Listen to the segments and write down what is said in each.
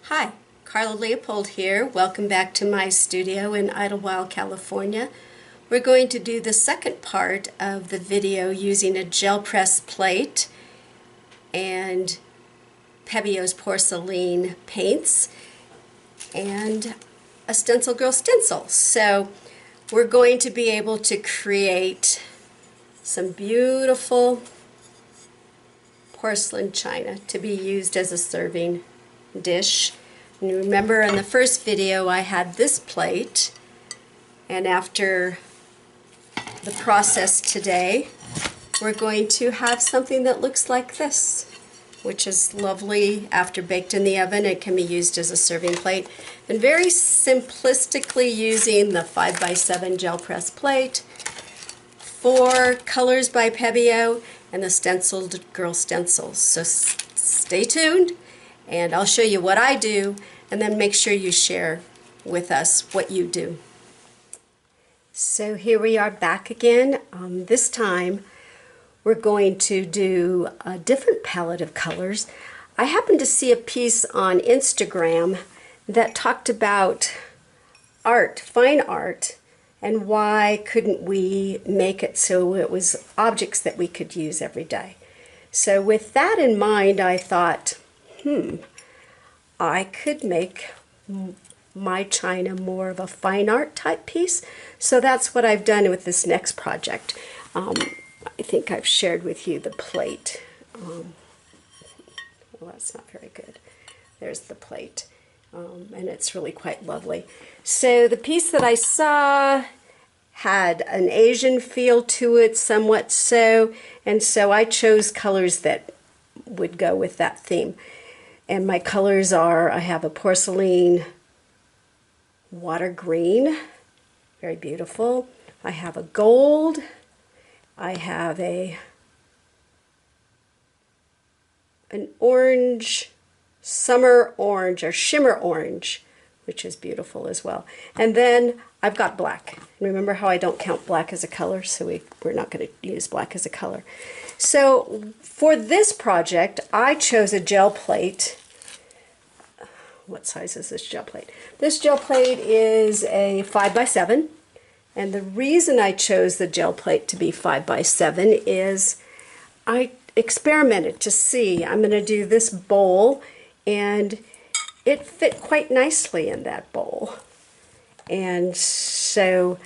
Hi, Carla Leopold here. Welcome back to my studio in Idlewild, California. We're going to do the second part of the video using a gel press plate and Pebeo's Porcelain paints and a Stencil Girl stencil. So we're going to be able to create some beautiful porcelain china to be used as a serving dish. And remember in the first video I had this plate, and after the process today we're going to have something that looks like this, which is lovely. After baked in the oven, it can be used as a serving plate. And very simplistically using the 5x7 gel press plate, 4 colors by Pebeo, and the Stenciled Girl stencils. So stay tuned and I'll show you what I do, and then make sure you share with us what you do. So here we are back again. This time we're going to do a different palette of colors. I happened to see a piece on Instagram that talked about art, fine art, and why couldn't we make it so it was objects that we could use every day. So with that in mind, I thought, I could make my china more of a fine art type piece. So that's what I've done with this next project. I think I've shared with you the plate. Well, that's not very good. There's the plate. And it's really quite lovely. So the piece that I saw had an Asian feel to it, somewhat so, and so I chose colors that would go with that theme. And my colors are, I have a porcelain water green, very beautiful. I have a gold. I have an orange, summer orange or shimmer orange, which is beautiful as well. And then I've got black. Remember how I don't count black as a color, so we're not going to use black as a color. So for this project, I chose a gel plate. What size is this gel plate? This gel plate is a 5x7, and the reason I chose the gel plate to be 5x7 is I experimented to see. I'm going to do this bowl, and it fit quite nicely in that bowl. And so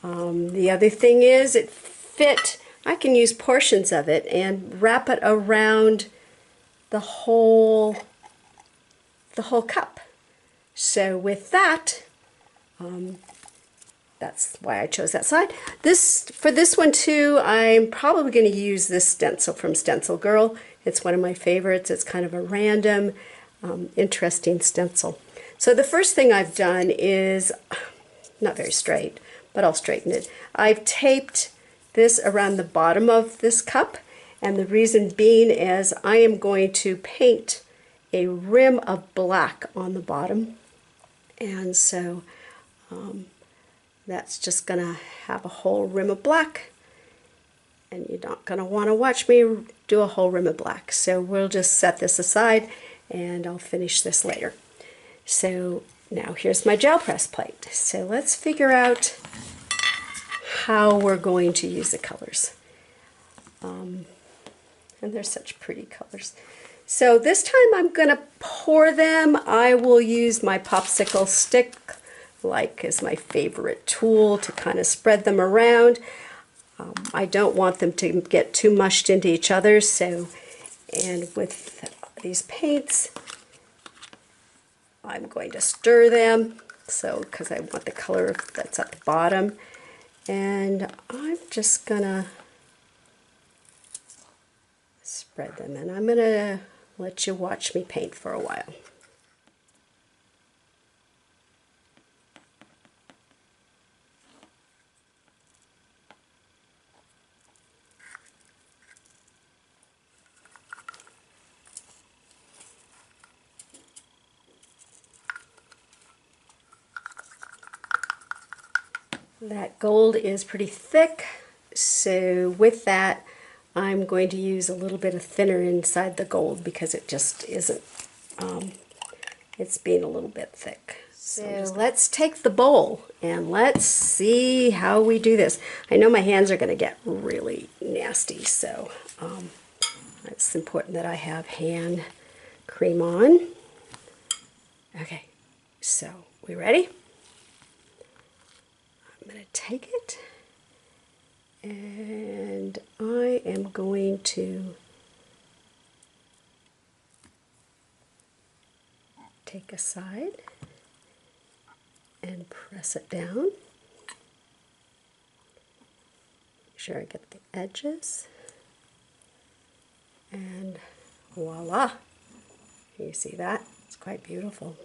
the other thing is it fit. I can use portions of it and wrap it around the whole cup. So with that, that's why I chose that side. For this one too, I'm probably going to use this stencil from Stencil Girl. It's one of my favorites. It's kind of a random, interesting stencil. So the first thing I've done is, not very straight, but I'll straighten it. I've taped this around the bottom of this cup, and the reason being is I am going to paint a rim of black on the bottom, and so that's just going to have a whole rim of black, and you're not going to want to watch me do a whole rim of black. So we'll just set this aside and I'll finish this later. So now here's my gel press plate. So let's figure out how we're going to use the colors. And they're such pretty colors. So this time I'm going to pour them. I will use my popsicle stick, like is my favorite tool, to kind of spread them around. I don't want them to get too mushed into each other, so, and with these paints I'm going to stir them, so because I want the color that's at the bottom, and I'm just gonna spread them, and I'm gonna let you watch me paint for a while. That gold is pretty thick, so with that I'm going to use a little bit of thinner inside the gold because it just isn't It's being a little bit thick. So let's take the bowl and let's see how we do this. I know my hands are going to get really nasty, so it's important that I have hand cream on. Okay, so we ready? I'm going to take it and I am going to take a side and press it down. Make sure I get the edges. And voila! You see that? It's quite beautiful.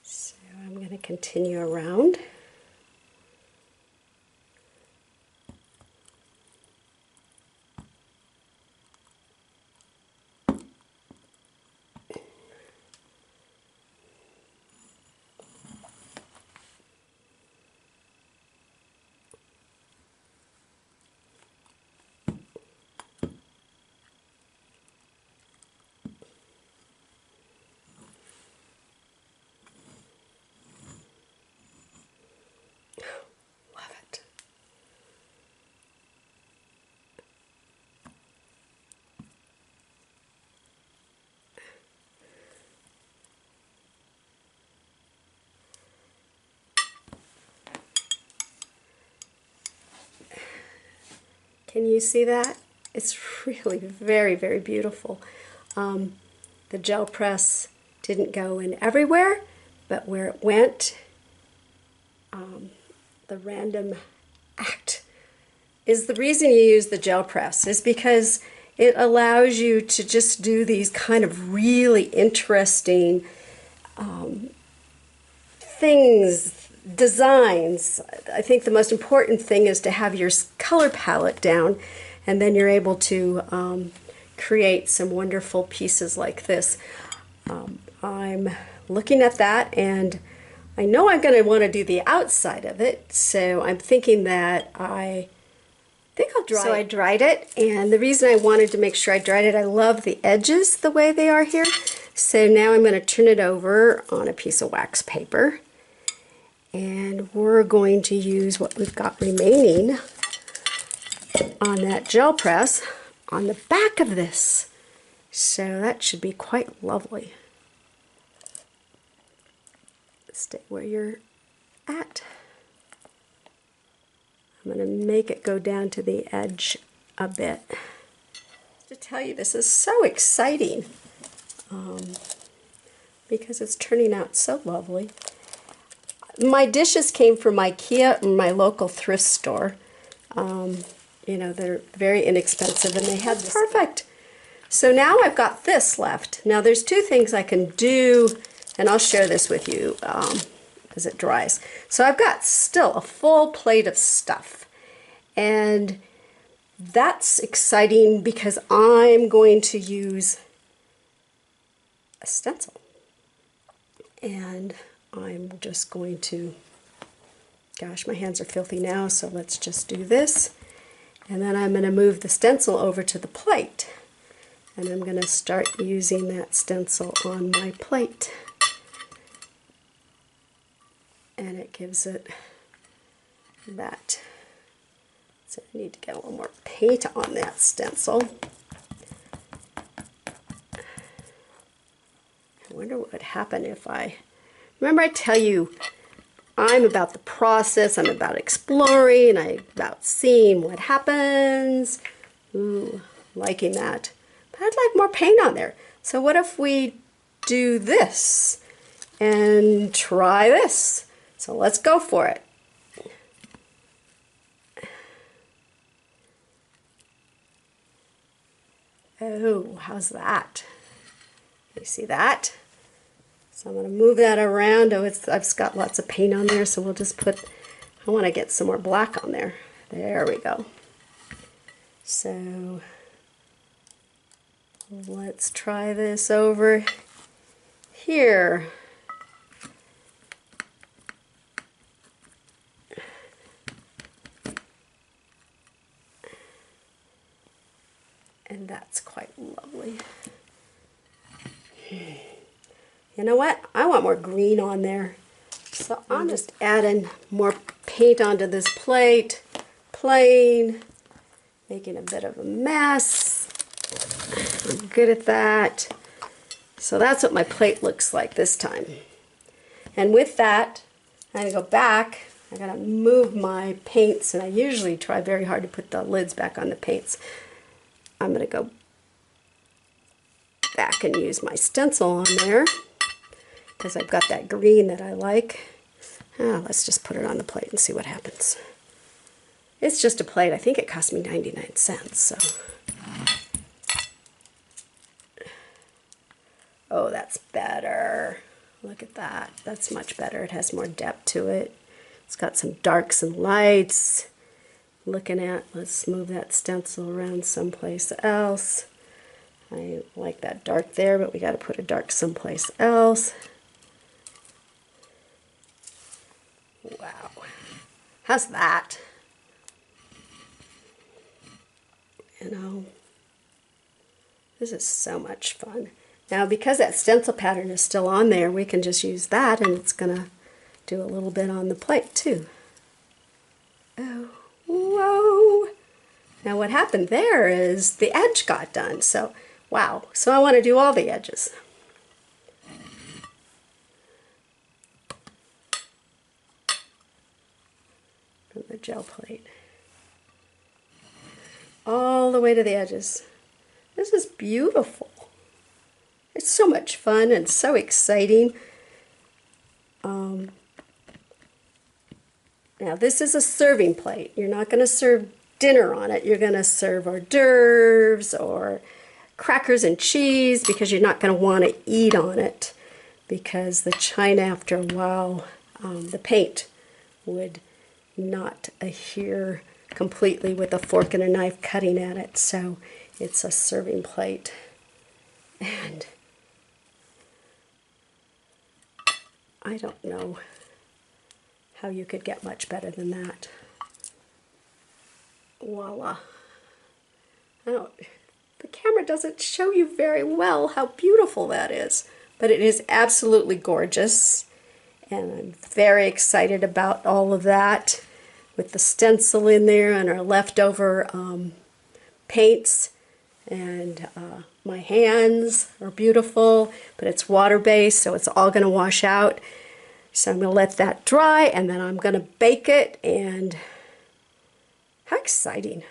So I'm going to continue around. Love it. Can you see that? It's really very, very beautiful. The gel press didn't go in everywhere, but where it went, the random act is the reason you use the gel press, is because it allows you to just do these kind of really interesting things, designs. I think the most important thing is to have your color palette down, and then you're able to create some wonderful pieces like this. I'm looking at that, and I know I'm going to want to do the outside of it, so I'm thinking that I think I'll dry it. So I dried it, and the reason I wanted to make sure I dried it, I love the edges the way they are here. So now I'm going to turn it over on a piece of wax paper, and we're going to use what we've got remaining on that gel press on the back of this. So that should be quite lovely. Stay where you're at. I'm going to make it go down to the edge a bit. To tell you, this is so exciting because it's turning out so lovely. My dishes came from IKEA, my local thrift store. You know, they're very inexpensive, and they had this. Perfect. So now I've got this left. Now there's two things I can do, and I'll share this with you as it dries. So I've got still a full plate of stuff, and that's exciting because I'm going to use a stencil, and I'm just going to, gosh, my hands are filthy now, so let's just do this. And then I'm going to move the stencil over to the plate. And I'm going to start using that stencil on my plate. And it gives it that. So I need to get a little more paint on that stencil. I wonder what would happen if I... Remember I tell you, I'm about the process, I'm about exploring, I'm about seeing what happens. Ooh, liking that. But I'd like more paint on there. So what if we do this and try this? So let's go for it. Oh, how's that? You see that? So I'm going to move that around. Oh, I've got lots of paint on there, so we'll just put, I want to get some more black on there. There we go. So let's try this over here. And that's quite lovely. You know what? I want more green on there. So I'm just adding more paint onto this plate, plain, making a bit of a mess. I'm good at that. So that's what my plate looks like this time. And with that, I'm going to go back. I got to move my paints, and I usually try very hard to put the lids back on the paints. I'm going to go back and use my stencil on there because I've got that green that I like. Let's just put it on the plate and see what happens. It's just a plate. I think it cost me 99 cents. So. Oh, that's better. Look at that. That's much better. It has more depth to it. It's got some darks and lights. Let's move that stencil around someplace else. I like that dark there, but we got to put a dark someplace else. Wow. How's that? You know, this is so much fun. Now, because that stencil pattern is still on there, we can just use that, and it's going to do a little bit on the plate, too. Oh, whoa. Now, what happened there is the edge got done. So, wow. So I want to do all the edges. From the gel plate. All the way to the edges. This is beautiful. It's so much fun and so exciting. Now this is a serving plate. You're not going to serve dinner on it. You're going to serve hors d'oeuvres or crackers and cheese because you're not going to want to eat on it because the china after a while, the paint would not adhere completely with a fork and a knife cutting at it. So it's a serving plate. And I don't know how you could get much better than that. Voila. The camera doesn't show you very well how beautiful that is, but it is absolutely gorgeous. And I'm very excited about all of that with the stencil in there and our leftover paints. And my hands are beautiful, but it's water-based, so it's all going to wash out. So I'm going to let that dry, and then I'm going to bake it, and how exciting.